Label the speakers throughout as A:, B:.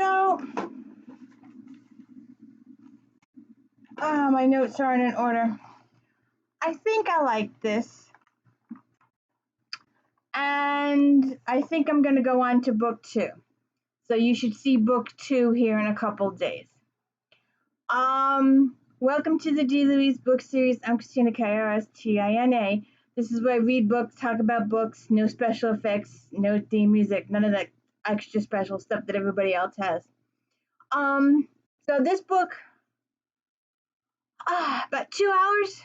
A: So, my notes aren't in order. I think I like this. And I think I'm going to go on to book 2. So you should see book 2 here in a couple days. Welcome to the D. Louise book series. I'm Christina, K-R-S-T-I-N-A. This is where I read books, talk about books, no special effects, no theme music, none of that extra special stuff that everybody else has. So this book, about 2 hours.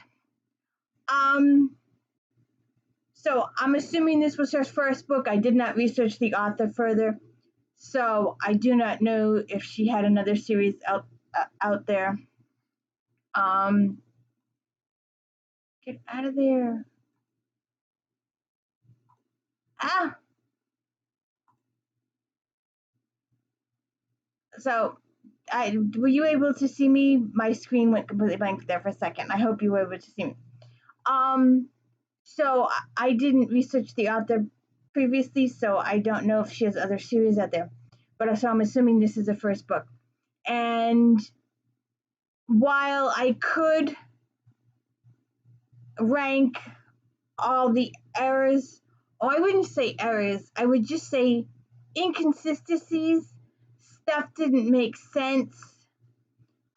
A: So I'm assuming this was her first book. I did not research the author further, so I do not know if she had another series out there. Get out of there. So, were you able to see me? My screen went completely blank there for a second. I hope you were able to see me. So I didn't research the author previously, so I don't know if she has other series out there. But so I'm assuming this is the first book. And while I could rank all the errors, or I wouldn't say errors, I would just say inconsistencies. Stuff didn't make sense.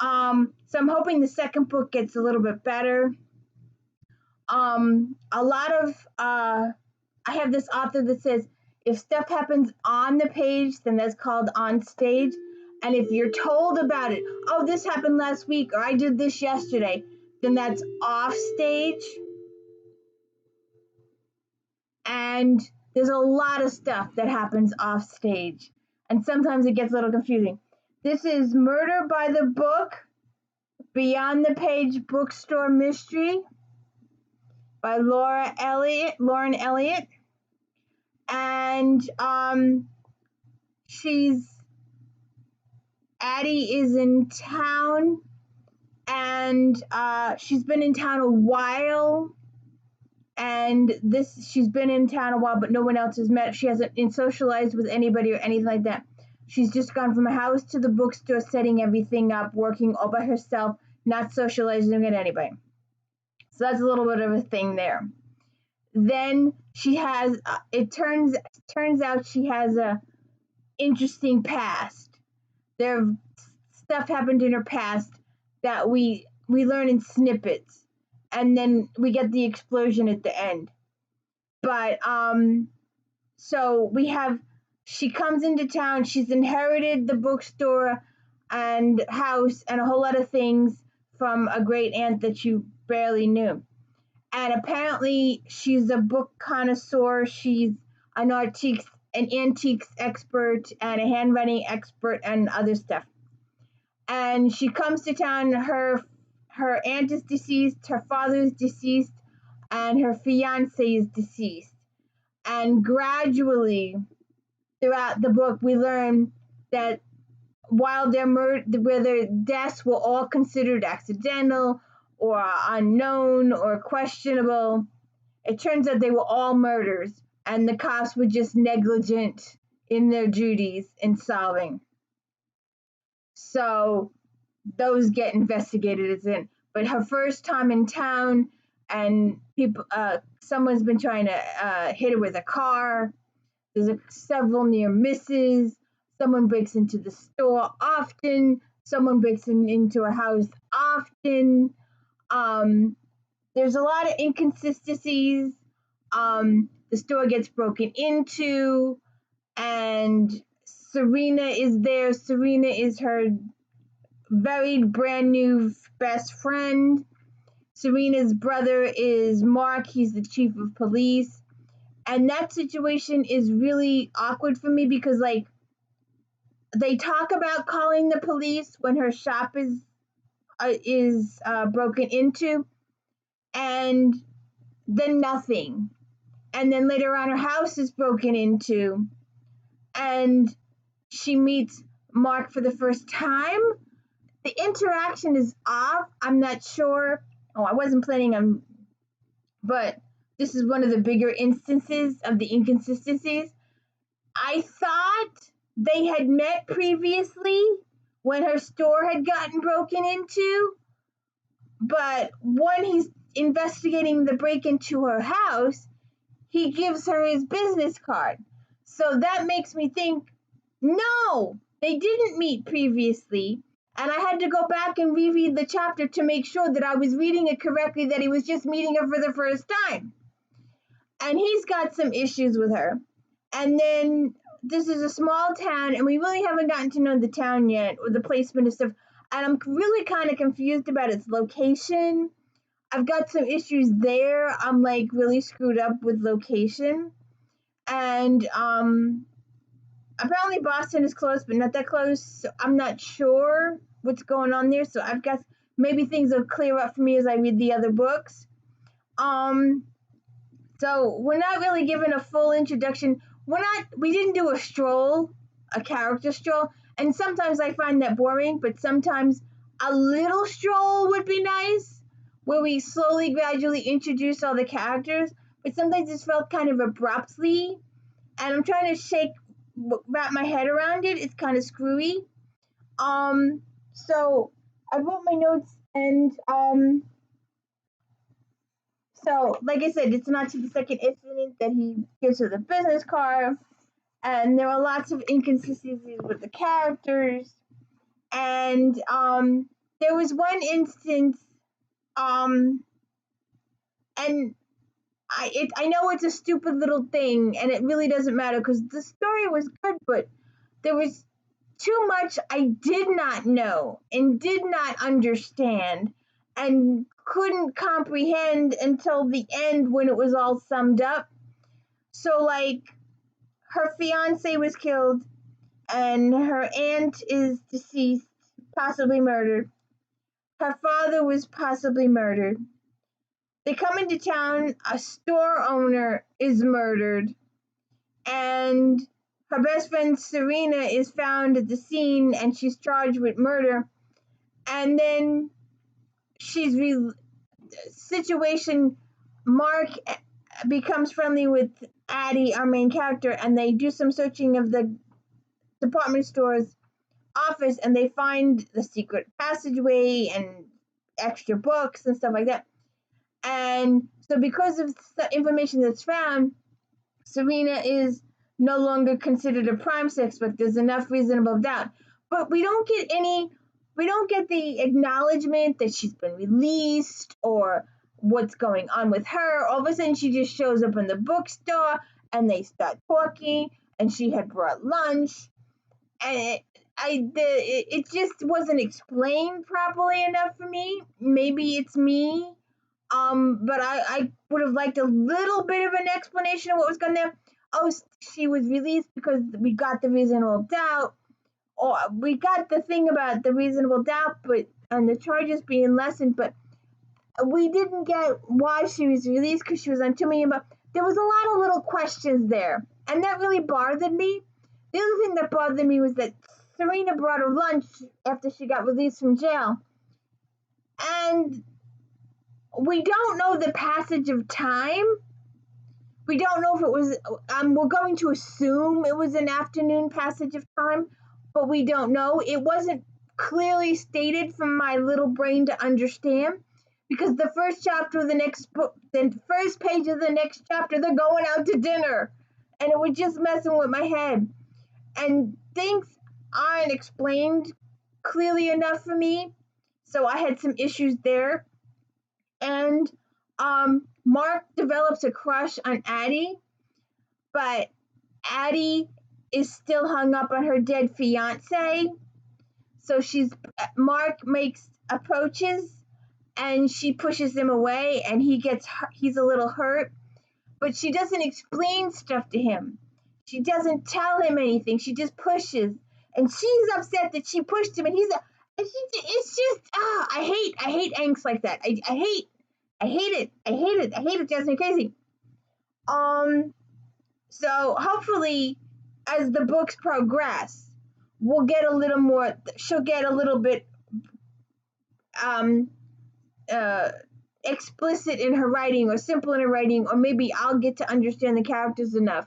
A: So I'm hoping the second book gets a little bit better. A lot of I have this author that says if stuff happens on the page, then that's called on stage. And if you're told about it, oh, this happened last week, or I did this yesterday, then that's off stage. And there's a lot of stuff that happens off stage. And sometimes it gets a little confusing. This is Murder by the Book, Beyond the Page Bookstore Mystery by Lauren Elliott. And Addie is in town, and she's been in town a while. And she's been in town a while, but no one else has met. She hasn't been socialized with anybody or anything like that. She's just gone from a house to the bookstore, setting everything up, working all by herself, not socializing with anybody. So that's a little bit of a thing there. Then she has, it turns out she has a interesting past. There stuff happened in her past that we learn in snippets, and then we get the explosion at the end. But so she comes into town. She's inherited the bookstore and house and a whole lot of things from a great aunt that you barely knew. And apparently she's a book connoisseur. She's an antiques expert and a handwriting expert and other stuff. And she comes to town. Her aunt is deceased, her father is deceased, and her fiance is deceased. And gradually throughout the book, we learn that while their deaths were all considered accidental or unknown or questionable, it turns out they were all murders, and the cops were just negligent in their duties in solving. So those get investigated as in. But her first time in town, and someone's been trying to hit her with a car. There's several near misses. Someone breaks into the store often. Someone breaks into a house often. There's a lot of inconsistencies. The store gets broken into, and Serena is there. Serena is her very brand new best friend. Serena's brother is Mark. He's the chief of police. And that situation is really awkward for me because, like, they talk about calling the police when her shop is broken into, and then nothing. And then later on, her house is broken into, and she meets Mark for the first time. The interaction is off. I'm not sure. Oh, I wasn't planning on, but this is one of the bigger instances of the inconsistencies. I thought they had met previously when her store had gotten broken into, but when he's investigating the break into her house, he gives her his business card. So that makes me think, no, they didn't meet previously. And I had to go back and reread the chapter to make sure that I was reading it correctly, that he was just meeting her for the first time. And he's got some issues with her. And then this is a small town, and we really haven't gotten to know the town yet, or the placement of stuff. And I'm really kind of confused about its location. I've got some issues there. I'm like really screwed up with location. And apparently Boston is close, but not that close. So I'm not sure what's going on there. So I've got maybe things will clear up for me as I read the other books. So we're not really given a full introduction. We didn't do a character stroll. And sometimes I find that boring, but sometimes a little stroll would be nice, where we slowly, gradually introduce all the characters. But sometimes it felt kind of abruptly, and I'm trying to wrap my head around it. It's kind of screwy. So I wrote my notes, and so like I said, it's not to the second incident that he gives her the business card, and there are lots of inconsistencies with the characters, and there was one instance, and I know it's a stupid little thing, and it really doesn't matter because the story was good, but there was too much I did not know and did not understand and couldn't comprehend until the end when it was all summed up. So, like, her fiance was killed, and her aunt is deceased, possibly murdered. Her father was possibly murdered. They come into town, a store owner is murdered, and her best friend Serena is found at the scene and she's charged with murder. And then Mark becomes friendly with Addie, our main character, and they do some searching of the department store's office, and they find the secret passageway and extra books and stuff like that. And so because of the information that's found, Serena is no longer considered a prime suspect. There's enough reasonable doubt. But we don't get the acknowledgement that she's been released or what's going on with her. All of a sudden she just shows up in the bookstore and they start talking, and she had brought lunch, and it just wasn't explained properly enough for me. Maybe it's me. But I would have liked a little bit of an explanation of what was going on there. Oh, she was released because we got the reasonable doubt, or we got the thing about the reasonable doubt, and the charges being lessened, but we didn't get why she was released because she was on 2 million. But there was a lot of little questions there, and that really bothered me. The other thing that bothered me was that Serena brought her lunch after she got released from jail, and we don't know the passage of time. We don't know if it was, we're going to assume it was an afternoon passage of time, but we don't know. It wasn't clearly stated from my little brain to understand, because the first chapter of the next book, the first page of the next chapter, they're going out to dinner, and it was just messing with my head. And things aren't explained clearly enough for me, so I had some issues there. And Mark develops a crush on Addie, but Addie is still hung up on her dead fiance. So Mark makes approaches, and she pushes him away, and he's a little hurt, but she doesn't explain stuff to him. She doesn't tell him anything. She just pushes, and she's upset that she pushed him, and it's just I hate angst like that. I hate it. It drives me crazy. So hopefully, as the books progress, we'll get a little more. She'll get a little bit explicit in her writing, or simple in her writing, or maybe I'll get to understand the characters enough.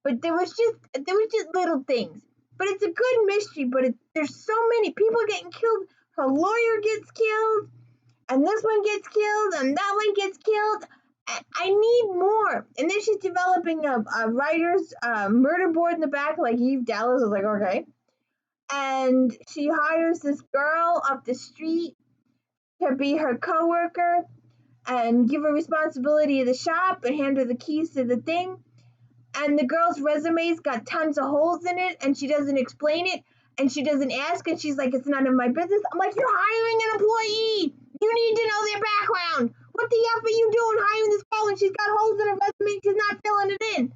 A: But there was just little things. but it's a good mystery. But there's so many people getting killed. Her lawyer gets killed, and this one gets killed, and that one gets killed. I need more. And then she's developing a writer's murder board in the back, like Eve Dallas is like, okay. And she hires this girl up the street to be her coworker and give her responsibility of the shop and hand her the keys to the thing. And the girl's resume's got tons of holes in it, and she doesn't explain it, and she doesn't ask, and she's like, it's none of my business. I'm like, you're hiring an employee. You need to know their background. What the F are you doing hiring this girl and she's got holes in her resume, she's not filling it in?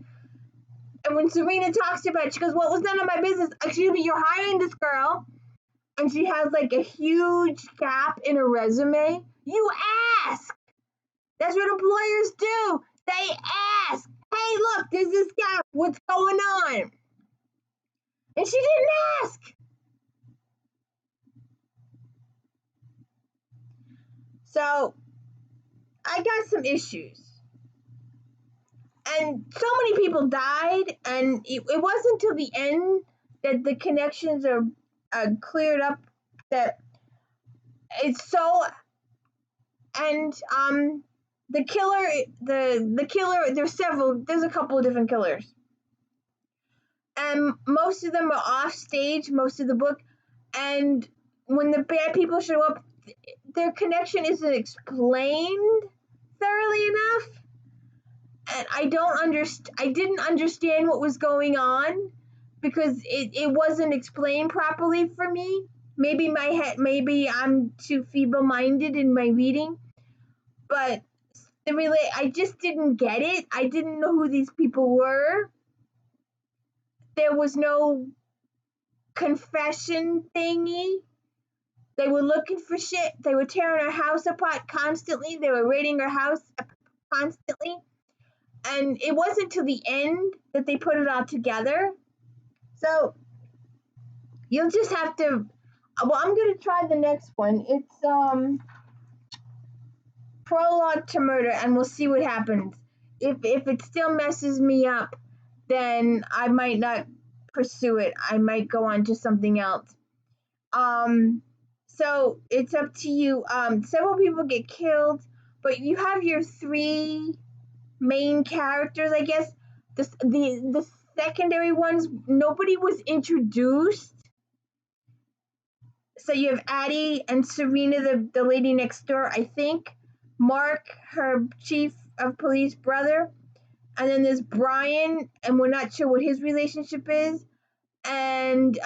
A: And when Serena talks about it, she goes, well, it was none of my business. Excuse me, you're hiring this girl, and she has like a huge gap in her resume. You ask. That's what employers do. They ask. Hey, look, there's this gap. What's going on? And she didn't ask. So I got some issues. And so many people died, and it wasn't until the end that the connections are cleared up. That it's so. And the killer, the killer. There's a couple of different killers, and most of them are off stage. Most of the book, and when the bad people show up, their connection isn't explained thoroughly enough. And I didn't understand what was going on because it wasn't explained properly for me. Maybe I'm too feeble-minded in my reading, but I just didn't get it. I didn't know who these people were. There was no confession thingy. They were looking for shit. They were tearing our house apart constantly. They were raiding our house constantly. And it wasn't till the end that they put it all together. So you'll just have to. Well, I'm gonna try the next one. It's Prologue to Murder, and we'll see what happens. If it still messes me up, then I might not pursue it. I might go on to something else. So it's up to you. Several people get killed, but you have your three main characters, I guess. The secondary ones, nobody was introduced. So you have ADDIE and Serena, the lady next door, I think. Mark, her chief of police brother. And then there's Brian, and we're not sure what his relationship is. And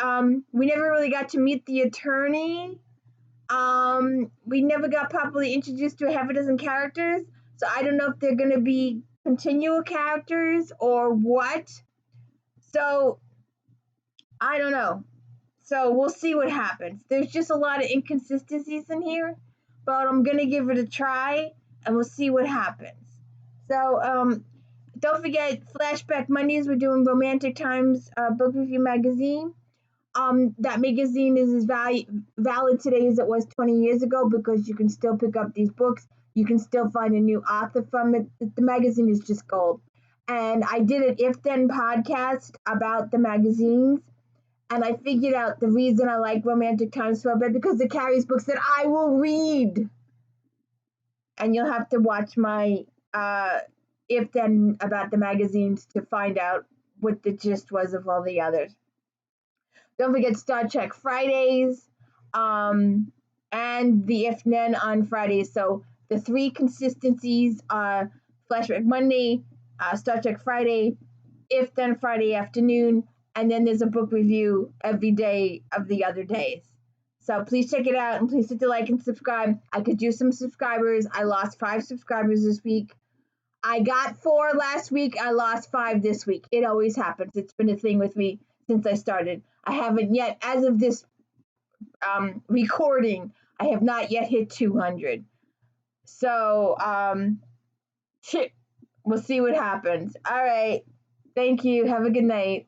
A: we never really got to meet the attorney. We never got properly introduced to half a dozen characters. So I don't know if they're going to be continual characters or what. So I don't know. So we'll see what happens. There's just a lot of inconsistencies in here, but I'm going to give it a try, and we'll see what happens. So don't forget, Flashback Mondays, we're doing Romantic Times Book Review Magazine. That magazine is as valid today as it was 20 years ago because you can still pick up these books. You can still find a new author from it. The magazine is just gold. And I did an If Then podcast about the magazines. And I figured out the reason I like Romantic Times so bad because it carries books that I will read. And you'll have to watch my If Then about the magazines to find out what the gist was of all the others. Don't forget Star Trek Fridays and the If Then on Fridays. So the three consistencies are Flashback Monday, Star Trek Friday, If Then Friday afternoon, and then there's a book review every day of the other days. So please check it out, and please hit the like and subscribe. I could use some subscribers. I lost 5 subscribers this week. I got 4 last week. I lost 5 this week. It always happens. It's been a thing with me since I started. I haven't yet, as of this recording, I have not yet hit 200. So, we'll see what happens. All right. Thank you. Have a good night.